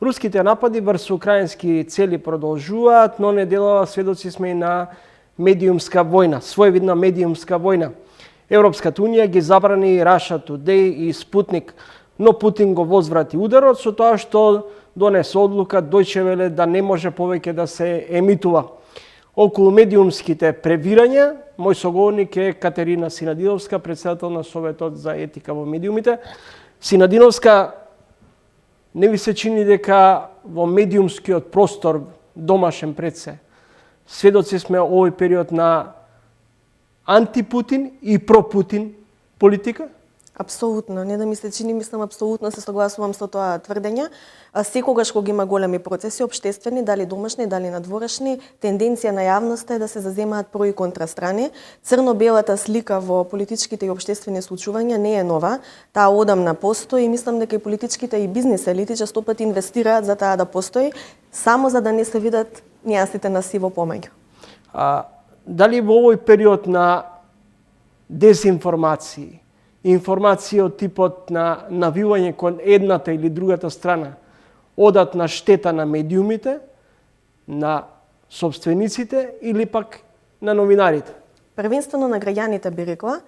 Руските напади врз украински цели продолжуваат, но неделава сведоци сме и на медиумска војна, своевидна медиумска војна. Европската унија ги забрани Russia Today и Спутник, но Путин го возврати ударот со тоа што донесе одлука Deutsche Welle да не може повеќе да се емитува. Околу медиумските превирања, мој соговорник е Катерина Синадиновска, председател на Советот за етика во медиумите. Синадиновска, не ви се чини дека во медиумскиот простор домашен пред се сведоци сме овој период на антипутин и пропутин политика? Апсолутно, не да ми се чини, мислам апсолутно се согласувам со тоа тврдење. Секогаш кога има големи процеси општествени, дали домашни, дали надворешни, тенденција на јавноста е да се заземаат про и контрастрани. Црно-белата слика во политичките и општествени случувања не е нова, таа одамна постои и мислам дека и политичките и бизнис елити често пати инвестираат за таа да постои, само за да не се видат нијансите на сиво помеѓу. Дали во овој период на дезинформации, информации од типот на навивање кон едната или другата страна одат на штета на медиумите, на собствениците или пак на новинарите? Првенствено на граѓаните би рекла,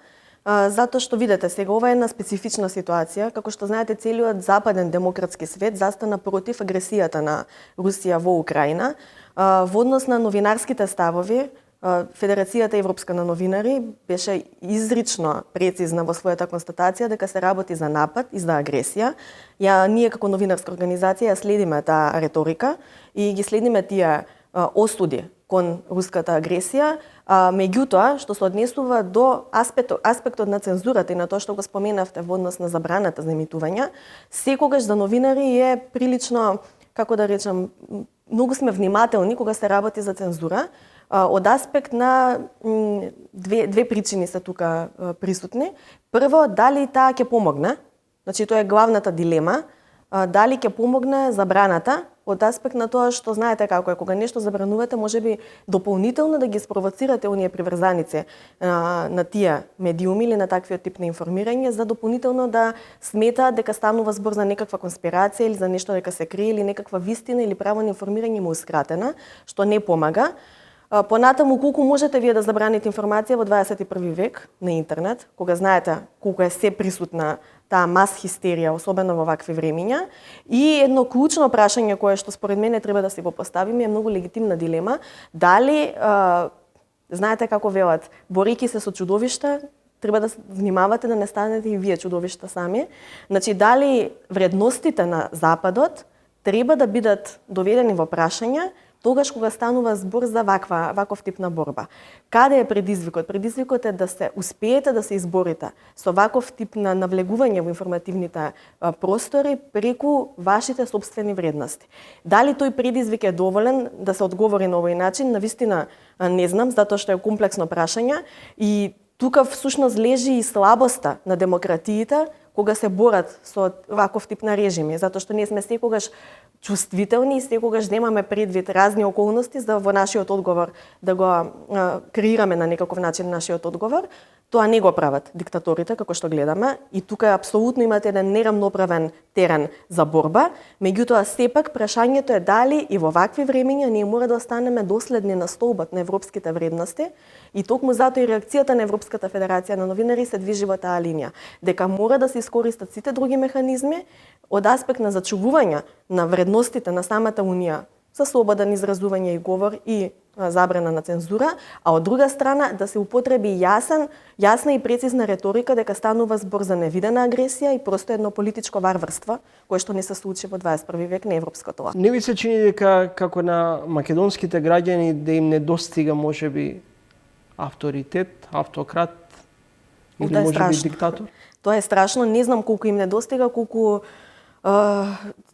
затоа што видете сега ова е една специфична ситуација, како што знаете целиот западен демократски свет застана против агресијата на Русија во Украина. Во однос на новинарските ставови, Федерацијата Европска на новинари беше изрично прецизна во својата констатација дека се работи за напад и за агресија. Ние како новинарска организација ја следиме таа реторика и ги следиме тие осуди кон руската агресија, меѓутоа што се однесува до аспектот на цензурата и на тоа што го споменавте во однос на забраната за емитување, секогаш за новинари е прилично, како да речем, многу сме внимателни кога се работи за цензура. Од аспект на две причини се тука присутни. Прво, дали таа ќе помогне? Значи, тоа е главната дилема. Дали ќе помогне забраната? Од аспект на тоа што знаете како е, кога нешто забранувате, можеби дополнително да ги спровоцирате оние приврзаници на тие медиуми или на таквиот тип на информирање, за дополнително да сметаат дека станува збор за некаква конспирација или за нешто дека се крие или некаква вистина или право на информирање му ускратена, што не помага. Понатаму, колку можете вие да забраните информација во 21 век на интернет, кога знаете колку е се присутна таа мас хистерија, особено во вакви времиња. И едно клучно прашање кое што според мене треба да се го поставиме е многу легитимна дилема, дали знаете како велат, борики се со чудовишта, треба да внимавате да не станете и вие чудовишта сами. Значи, дали вредностите на Западот треба да бидат доведени во прашање тогаш кога станува збор за ваков тип на борба. Каде е предизвикот? Предизвикот е да се успеете да се изборите со ваков тип на навлегување во информативните простори преку вашите собствени вредности. Дали тој предизвик е доволен да се одговори на овој начин? Навистина не знам, затоа што е комплексно прашање и тука всушност лежи и слабоста на демократиите кога се борат со ваков тип на режими, затоа што ние сме секогаш чувствителни и секогаш немаме предвид разни околности за во нашиот одговор да го креираме на некаков начин нашиот одговор. Тоа не го прават диктаторите, како што гледаме, и тука апсолутно имате еден нерамноправен терен за борба. Меѓутоа, сепак, прашањето е дали и во вакви времења ние мора да останеме доследни на столбот на европските вредности и токму затоа и реакцијата на Европската федерација на новинари се движи во таа линија, дека мора да се искористат сите други механизми од аспект на зачувување на вредностите на самата Унија за слободен изразување и говор и забрана на цензура, а од друга страна да се употреби јасна и прецизна реторика дека станува збор за невидена агресија и просто едно политичко варварство, кое што не се случи во 21 век на европското ла. Не ви се чини дека како на македонските граѓани да им недостига можеби авторитет, автократ или можеби диктатор? Тоа е страшно, не знам колку им недостига, колку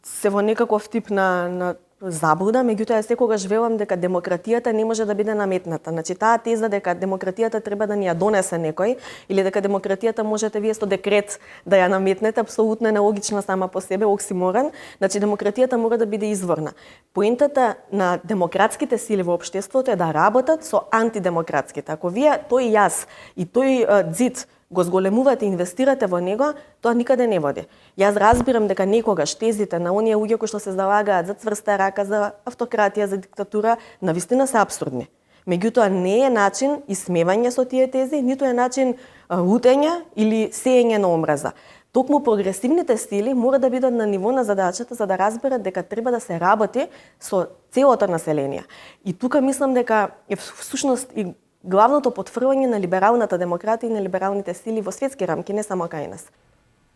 се во некаков тип на заблуда, меѓутоа секогаш велам дека демократијата не може да биде наметната. Значи таа теза дека демократијата треба да ни ја донесе некој или дека демократијата можете вие со декрет да ја наметнете, апсолутно е нелогична сама по себе, оксиморон. Значи демократијата мора да биде изворна. Поентата на демократските сили во општеството е да работат со антидемократските. Ако вие тој јас и тој ѕид го зголемувате, инвестирате во него, тоа никаде не води. Јас разбирам дека некогаш тезите на оние луѓе кои што се залагаат за цврста рака, за автократија, за диктатура, навистина се апсурдни. Меѓутоа не е начин исмевање со тие тези, ниту е начин лутење или сеење на омраза. Токму прогресивните стили мора да бидат на ниво на задачата за да разберат дека треба да се работи со целото население. И тука мислам дека е всушност и главното потврдување на либералната демократија и на либералните стили во светски рамки, не само кај нас.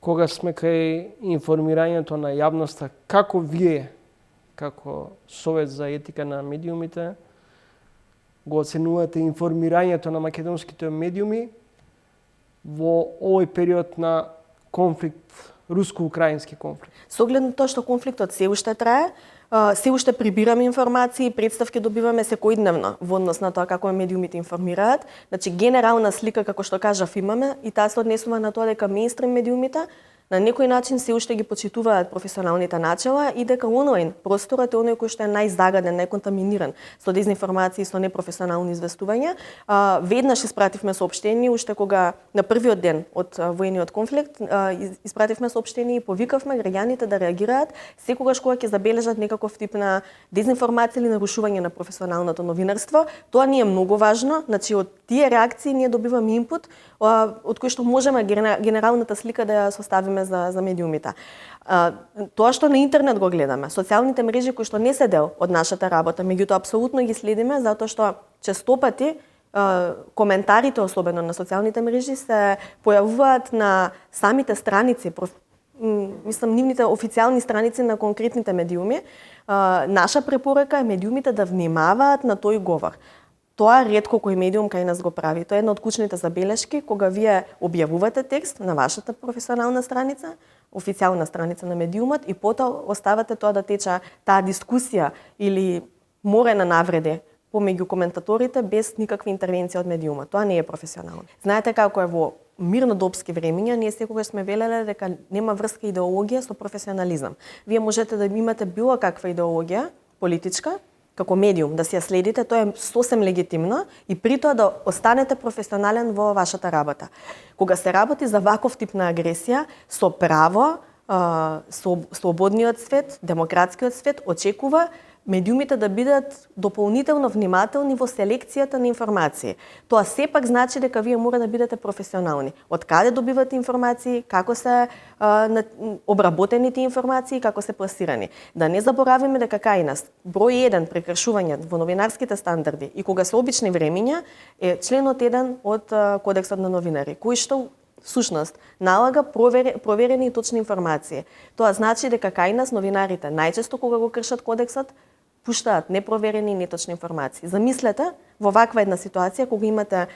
Кога сме кај информирањето на јавноста, како вие, како Совет за етика на медиумите, го оценувате информирањето на македонските медиуми во овој период на конфликт, руско-украински конфликт? Со оглед на тоа што конфликтот се уште трае, се уште прибираме информации, представки добиваме секојдневно во однос на тоа како медиумите информираат. Значи генерална слика, како што кажав, имаме и таа се однесува на тоа дека меинстрим медиумите на некој начин се уште ги почитуваат професионалните начела и дека онлайн просторот е оној кој што е најзагаден, најконтаминиран со дезинформации, со непрофесионални известувања. Веднаш испративме соопштение уште кога на првиот ден од воениот конфликт испративме соопштение и повикавме граѓаните да реагираат секогаш кога ќе забележат некаков тип на дезинформација или нарушување на професионалното новинарство. Тоа ни е многу важно, значи од тие реакции ние добиваме инпут од кој што можеме генералната слика да ја составиме за медиумите. Тоа што на интернет го гледаме, социјалните мрежи кои што не се дел од нашата работа, меѓутоа апсолутно ги следиме затоа што честопати коментарите, особено на социјалните мрежи, се појавуваат на самите страници, мислам нивните официјални страници на конкретните медиуми. Наша препорака е медиумите да внимаваат на тој говор. Тоа ретко кој медиум кај нас го прави. Тоа е една од клучните забелешки кога вие објавувате текст на вашата професионална страница, официјална страница на медиумот и потоа оставате тоа да тече таа дискусија или морена навреди помеѓу коментаторите без никаква интервенција од медиумот. Тоа не е професионално. Знаете како е во мирнодопски времиња, ние секогаш сме велеле дека нема врска идеологија со професионализам. Вие можете да имате било каква идеологија политичка, како медиум, да си ја следите, тоа е сосем легитимно и при тоа да останете професионален во вашата работа. Кога се работи за ваков тип на агресија, со право, слободниот свет, демократскиот свет очекува медиумите да бидат дополнително внимателни во селекцијата на информации. Тоа сепак значи дека вие мора да бидете професионални. Од каде добивате информации, како се обработени тие информации, како се пласирани. Да не заборавиме дека кај нас број 1 прекршување во новинарските стандарди и кога се обични времиња е членот 1 од Кодексот на новинари, кој што всушност налага проверени и точни информации. Тоа значи дека кај нас новинарите најчесто кога го кршат кодексот пуштаат непроверени и неточни информации. Замислете во ваква една ситуација кога имате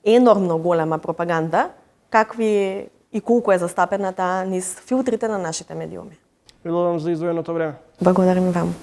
енормно голема пропаганда, какви и колку е застапена таа низ филтрите на нашите медиуми. Благодарам за издвоеното време. Благодарам и вам.